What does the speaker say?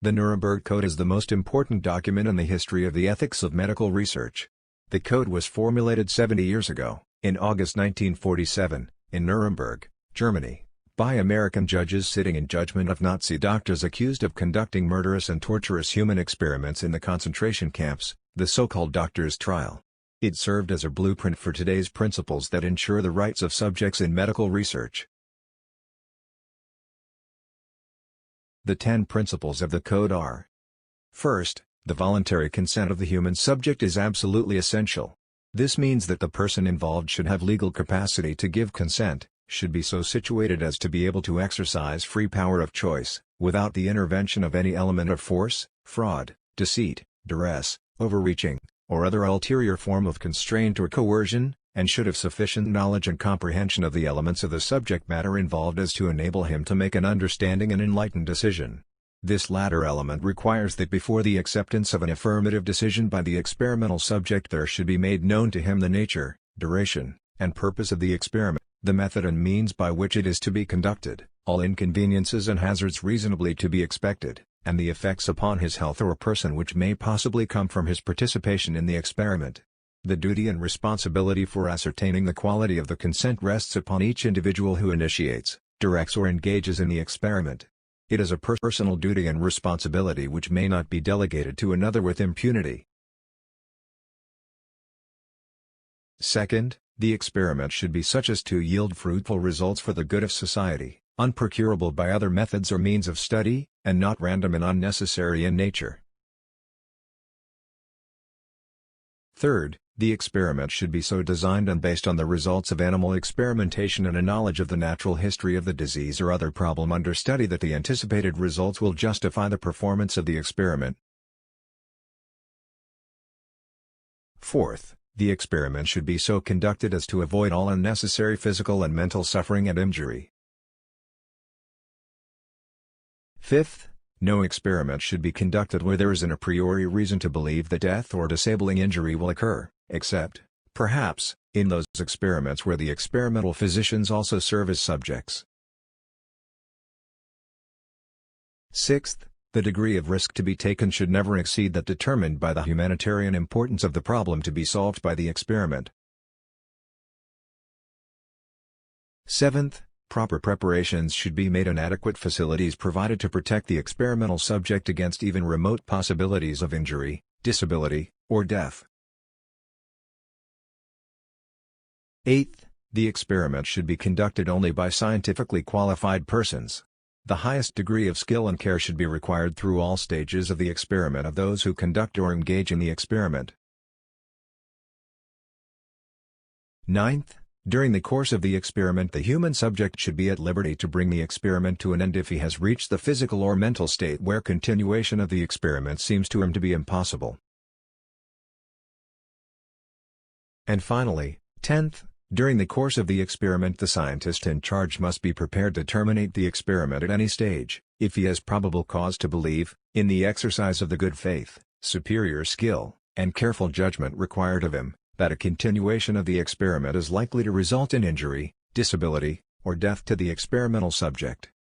The Nuremberg Code is the most important document in the history of the ethics of medical research. The code was formulated 70 years ago, in August 1947, in Nuremberg, Germany, by American judges sitting in judgment of Nazi doctors accused of conducting murderous and torturous human experiments in the concentration camps, the so-called doctor's trial. It served as a blueprint for today's principles that ensure the rights of subjects in medical research. The 10 principles of the code are: First, the voluntary consent of the human subject is absolutely essential. This means that the person involved should have legal capacity to give consent, should be so situated as to be able to exercise free power of choice, without the intervention of any element of force, fraud, deceit, duress, overreaching, or other ulterior form of constraint or coercion, and should have sufficient knowledge and comprehension of the elements of the subject matter involved as to enable him to make an understanding and enlightened decision. This latter element requires that before the acceptance of an affirmative decision by the experimental subject there should be made known to him the nature, duration, and purpose of the experiment, the method and means by which it is to be conducted, all inconveniences and hazards reasonably to be expected, and the effects upon his health or person which may possibly come from his participation in the experiment. The duty and responsibility for ascertaining the quality of the consent rests upon each individual who initiates, directs or engages in the experiment. It is a personal duty and responsibility which may not be delegated to another with impunity. Second, the experiment should be such as to yield fruitful results for the good of society, unprocurable by other methods or means of study, and not random and unnecessary in nature. Third, the experiment should be so designed and based on the results of animal experimentation and a knowledge of the natural history of the disease or other problem under study that the anticipated results will justify the performance of the experiment. Fourth, the experiment should be so conducted as to avoid all unnecessary physical and mental suffering and injury. Fifth, no experiment should be conducted where there is an a priori reason to believe that death or disabling injury will occur, except, perhaps, in those experiments where the experimental physicians also serve as subjects. Sixth, the degree of risk to be taken should never exceed that determined by the humanitarian importance of the problem to be solved by the experiment. Seventh, proper preparations should be made and adequate facilities provided to protect the experimental subject against even remote possibilities of injury, disability, or death. Eighth, the experiment should be conducted only by scientifically qualified persons. The highest degree of skill and care should be required through all stages of the experiment of those who conduct or engage in the experiment. Ninth, during the course of the experiment the human subject should be at liberty to bring the experiment to an end if he has reached the physical or mental state where continuation of the experiment seems to him to be impossible. And finally, 10th, during the course of the experiment the scientist in charge must be prepared to terminate the experiment at any stage, if he has probable cause to believe, in the exercise of the good faith, superior skill, and careful judgment required of him, that a continuation of the experiment is likely to result in injury, disability, or death to the experimental subject.